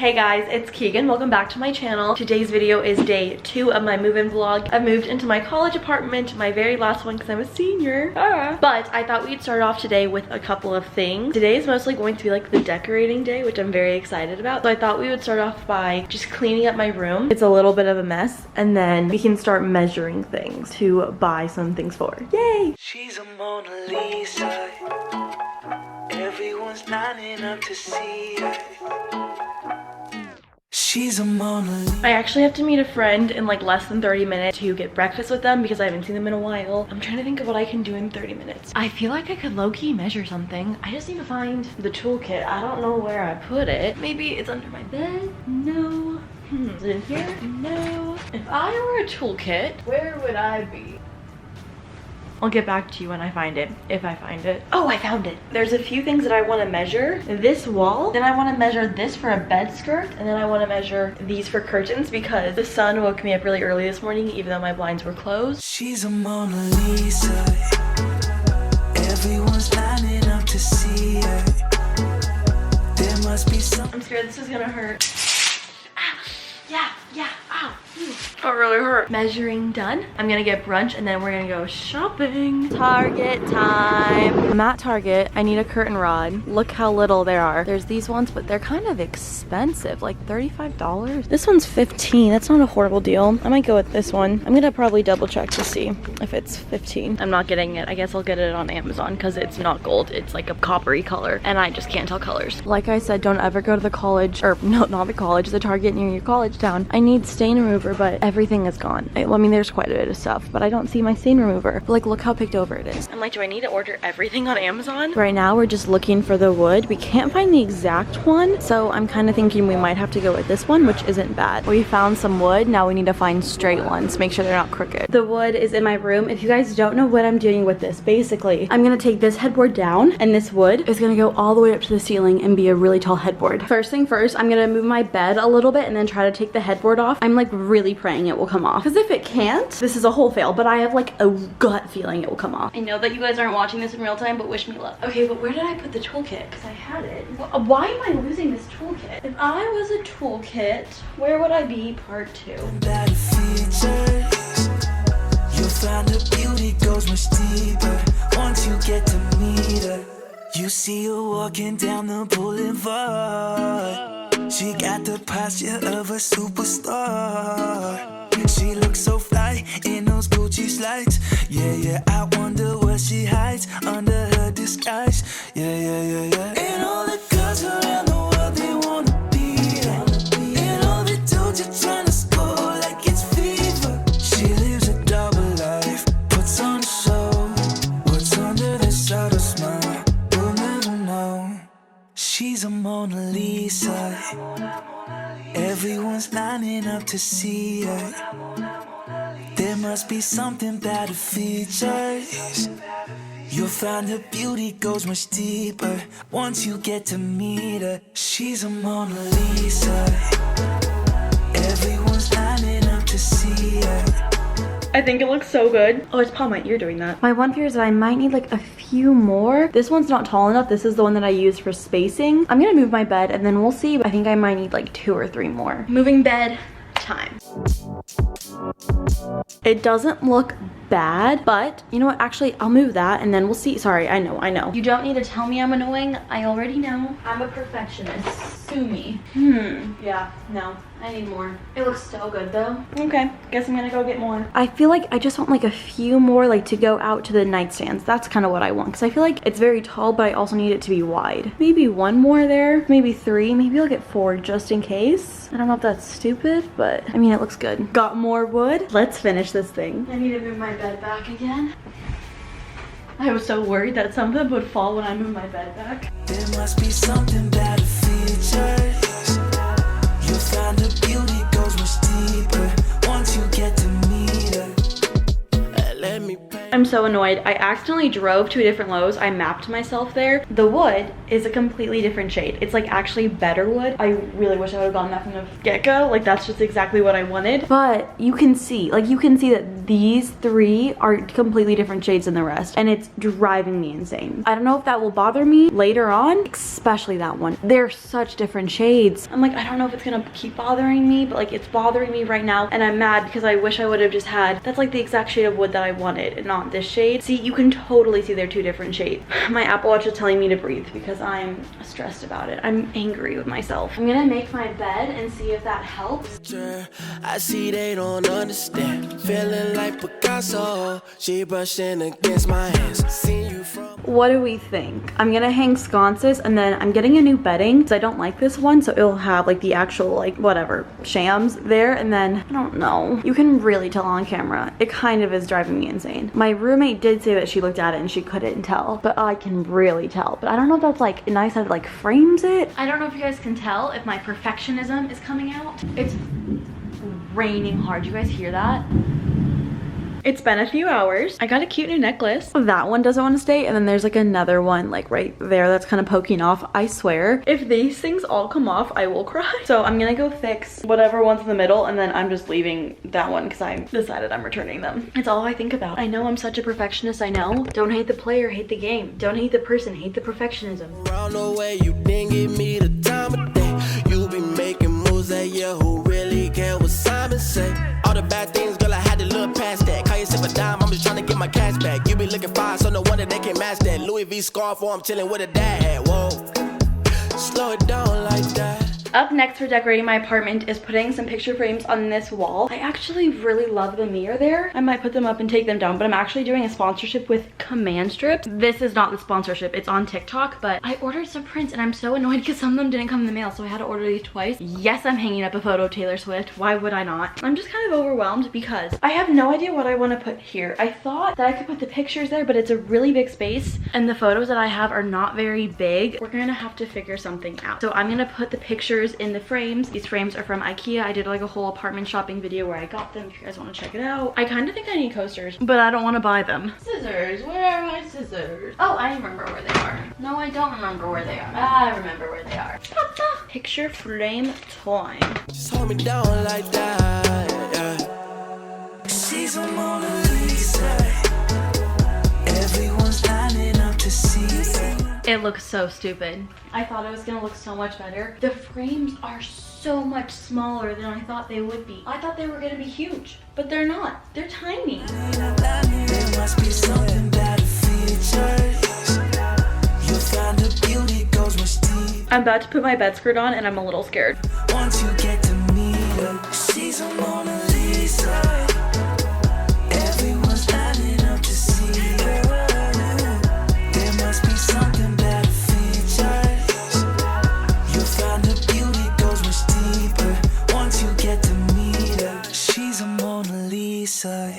Hey guys, it's Keegan. Welcome back to my channel. Today's video is day 2 of my move-in vlog. I moved into my college apartment, my very last one because I'm a senior. But I thought we'd start off today with a couple of things. Today is mostly going to be like the decorating day, which I'm very excited about. So I thought we would start off by just cleaning up my room. It's a little bit of a mess, and then we can start measuring things to buy some things for. Yay! She's a Mona Lisa. Everyone's lining up to see her. She's a Mona Lisa. I actually have to meet a friend in like less than 30 minutes to get breakfast with them because I haven't seen them in a while. I'm trying to think of what I can do in 30 minutes. I feel like I could low-key measure something. I just need to find the toolkit. I don't know where I put it. Maybe it's under my bed? No. Is it in here? No. If I were a toolkit, where would I be? I'll get back to you when I find it, if I find it. Oh, I found it. There's a few things that I want to measure. This wall, then I want to measure this for a bed skirt, and then I want to measure these for curtains because the sun woke me up really early this morning even though my blinds were closed. She's a Mona Lisa. Everyone's lining up to see her. There must be some. I'm scared this is gonna hurt. Yeah, ow. That really hurt. Measuring done. I'm gonna get brunch and then we're gonna go shopping. Target time. I'm at Target. I need a curtain rod. Look how little there are. There's these ones, but they're kind of expensive, like $35. This one's $15. That's not a horrible deal. I might go with this one. I'm gonna probably double check to see if it's $15. I'm not getting it. I guess I'll get it on Amazon because it's not gold. It's like a coppery color and I just can't tell colors. Like I said, don't ever go to the college, or no, not the college, the Target near your college town. I need stain remover, but everything is gone. I mean, there's quite a bit of stuff, but I don't see my stain remover. But like, look how picked over it is. I'm like, do I need to order everything on Amazon? Right now, we're just looking for the wood. We can't find the exact one, so I'm kind of thinking we might have to go with this one, which isn't bad. We found some wood. Now we need to find straight ones. Make sure they're not crooked. The wood is in my room. If you guys don't know what I'm doing with this, basically, I'm gonna take this headboard down, and this wood is gonna go all the way up to the ceiling and be a really tall headboard. First thing first, I'm gonna move my bed a little bit and then try to take the headboard off. I'm like really praying it will come off, because if it can't, this is a whole fail, but I have like a gut feeling it will come off. I know that you guys aren't watching this in real time, but wish me luck. Okay, but where did I put the toolkit? Because I had it. Why am I losing this toolkit? If I was a toolkit, where would I be? Part 2. Better features. You'll find the beauty goes much deeper once you get to meet her. You see her walking down the boulevard. She got the posture of a superstar. She looks so fly in those Gucci slides. Yeah, I wonder what she hides under her disguise. Yeah. And all the girls around the world, they wanna be her. And all the dudes are trying to score like it's fever. She lives a double life, puts on a show. What's under this outer smile, we'll never know. She's a Mona Lisa. Everyone's lining up to see her. There must be something about her features. You'll find her beauty goes much deeper once you get to meet her. She's a Mona Lisa. Everyone's lining up to see her. I think it looks so good. Oh, it's probably my ear doing that. My one fear is that I might need like a few more. This one's not tall enough. This is the one that I use for spacing. I'm gonna move my bed and then we'll see. I think I might need like 2 or 3 more. Moving bed time. It doesn't look bad, but you know what? Actually, I'll move that and then we'll see. Sorry, I know. You don't need to tell me I'm annoying. I already know. I'm a perfectionist. Sue me. Yeah, no. I need more. It looks so good though. Okay, guess I'm gonna go get more. I feel like I just want like a few more like to go out to the nightstands. That's kind of what I want because I feel like it's very tall, but I also need it to be wide. Maybe 1 more there, maybe 3, maybe I'll get 4 just in case. I don't know if that's stupid, but I mean, it looks good. Got more wood. Let's finish this thing. I need to move my bed back again. I was so worried that something would fall when I move my bed back. There must be something about her features. You'll find the beauty goes much deeper once you get to meet her. I'm so annoyed. I accidentally drove to a different Lowe's. I mapped myself there. The wood is a completely different shade. It's like actually better wood. I really wish I would have gotten that from the get-go. Like that's just exactly what I wanted. But you can see, like you can see that these three are completely different shades than the rest, and it's driving me insane. I don't know if that will bother me later on, especially that one. They're such different shades. I'm like, I don't know if it's gonna keep bothering me, but like it's bothering me right now, and I'm mad because I wish I would have just had, that's like the exact shade of wood that I wanted and not this shade. See, you can totally see they're two different shades. My Apple Watch is telling me to breathe because I'm stressed about it. I'm angry with myself. I'm gonna make my bed and see if that helps. I see they don't understand. Feeling like Picasso. She brushing against my hands. Seen you from. What do we think? I'm gonna hang sconces, and then I'm getting a new bedding because I don't like this one, so it'll have like the actual like whatever shams there, and then I don't know. You can really tell on camera. It kind of is driving me insane. My roommate did say that she looked at it and she couldn't tell, but I can really tell. But I don't know if that's like nice that it like frames it. I don't know if you guys can tell if my perfectionism is coming out. It's raining hard. You guys hear that? It's been a few hours. I got a cute new necklace. That one doesn't want to stay, and then there's like another one like right there that's kind of poking off. I swear, if these things all come off, I will cry. So I'm gonna go fix whatever one's in the middle, and then I'm just leaving that one because I decided I'm returning them. It's all I think about. I know I'm such a perfectionist, I know. Don't hate the player, hate the game. Don't hate the person, hate the perfectionism. Around the way, you didn't give me the time of day. You be making moves that year, who really care what Simon say? All the bad things, girl, I had to look past that. Call yourself a dime, I'm just trying to get my cash back. You be looking fine, so no wonder they can't match that. Louis V scarf, or I'm chilling with a dad. Whoa, slow it down like that. Up next for decorating my apartment is putting some picture frames on this wall. I actually really love the mirror there. I might put them up and take them down, but I'm actually doing a sponsorship with Command Strips. This is not the sponsorship, it's on TikTok, but I ordered some prints and I'm so annoyed because some of them didn't come in the mail, so I had to order these twice. Yes, I'm hanging up a photo of Taylor Swift. Why would I not? I'm just kind of overwhelmed because I have no idea what I want to put here. I thought that I could put the pictures there, but it's a really big space and the photos that I have are not very big. We're gonna have to figure something out. So I'm gonna put the pictures in the frames. These frames are from IKEA. I did like a whole apartment shopping video where I got them if you guys want to check it out. I kind of think I need coasters, but I don't want to buy them. Scissors, where are my scissors? Oh, I remember where they are. No, I don't remember where they are. I remember where they are. Picture frame time. Just hold me down like that, yeah. She's a Mona Lisa. Everyone's lining up to see. It looks so stupid. I thought it was gonna look so much better. The frames are so much smaller than I thought they would be. I thought they were gonna be huge, but they're not. They're tiny. There must be something about the features. You'll find the beauty goes much deeper. I'm about to put my bed skirt on and I'm a little scared. Once you get to meet her, she's a Mona Lisa. Everyone's lining up to see her. There must be something about the features. You'll find the beauty goes much deeper. Once you get to meet her, she's a Mona Lisa.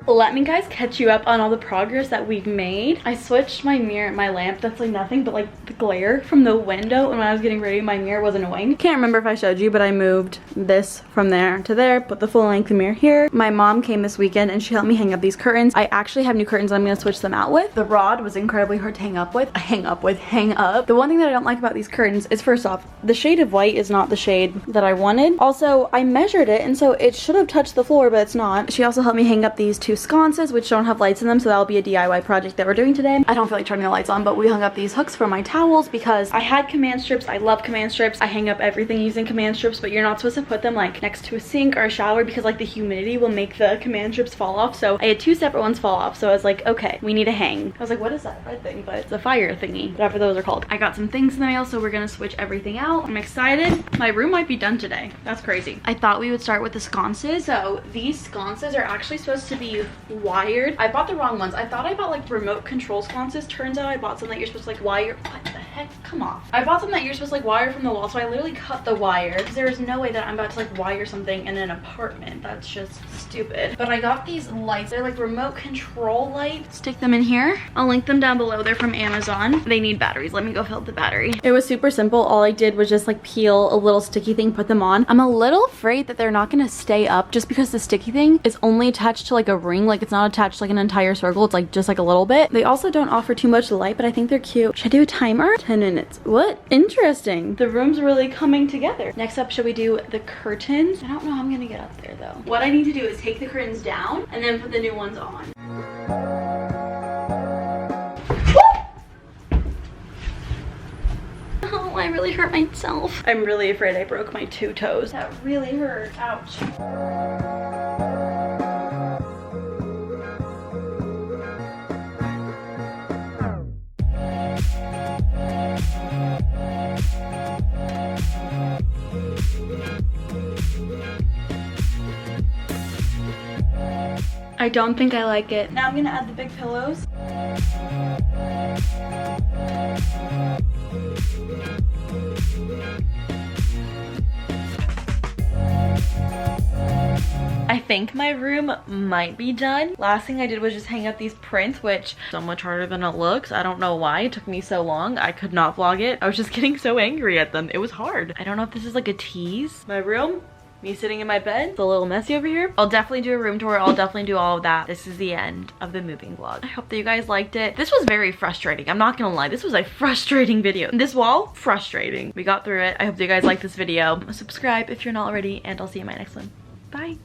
Let me guys catch you up on all the progress that we've made. I switched my mirror, my lamp, that's like nothing but like the glare from the window, and when I was getting ready my mirror was annoying. Can't remember if I showed you, but I moved this from there to there, put the full length mirror here. My mom came this weekend and she helped me hang up these curtains. I actually have new curtains I'm gonna switch them out with. The rod was incredibly hard to hang up. The one thing that I don't like about these curtains is, first off, the shade of white is not the shade that I wanted. Also, I measured it and so it should have touched the floor, but it's not. She also helped me hang up these two sconces which don't have lights in them, so that'll be a DIY project that we're doing today. I don't feel like turning the lights on, but we hung up these hooks for my towels because I had Command Strips. I love Command Strips. I hang up everything using Command Strips, but you're not supposed to put them like next to a sink or a shower because like the humidity will make the Command Strips fall off. So I had two separate ones fall off, so I was like, okay, we need a hang. I was like, what is that red thing? But it's a fire thingy, whatever those are called. I got some things in the mail, so we're gonna switch everything out. I'm excited. My room might be done today. That's crazy. I thought we would start with the sconces. So these sconces are actually supposed to be wired. I bought the wrong ones. I thought I bought like remote control sconces. Turns out I bought some that you're supposed to like wire. What the heck? heck? Come off. I bought something that you're supposed to like wire from the wall, so I literally cut the wire because there is no way that I'm about to like wire something in an apartment. That's just stupid. But I got these lights. They're like remote control lights. Stick them in here. I'll link them down below. They're from Amazon. They need batteries. Let me go fill up the battery. It was super simple. All I did was just like peel a little sticky thing, put them on. I'm a little afraid that they're not gonna stay up just because the sticky thing is only attached to like a ring. Like it's not attached to like an entire circle. It's like just like a little bit. They also don't offer too much light, but I think they're cute. Should I do a timer? 10 minutes. What? Interesting. The room's really coming together. Next up, should we do the curtains? I don't know how I'm gonna get up there though. What I need to do is take the curtains down and then put the new ones on. Oh, I really hurt myself. I'm really afraid I broke my 2 toes. That really hurt. Ouch. I don't think I like it. Now I'm gonna add the big pillows. I think my room might be done. Last thing I did was just hang up these prints, which so much harder than it looks. I don't know why it took me so long. I could not vlog it. I was just getting so angry at them. It was hard. I don't know if this is like a tease. My room, me sitting in my bed. It's a little messy over here. I'll definitely do a room tour. I'll definitely do all of that. This is the end of the moving vlog. I hope that you guys liked it. This was very frustrating. I'm not gonna lie. This was a frustrating video. This wall, frustrating. We got through it. I hope that you guys liked this video. Subscribe if you're not already, and I'll see you in my next one. Bye.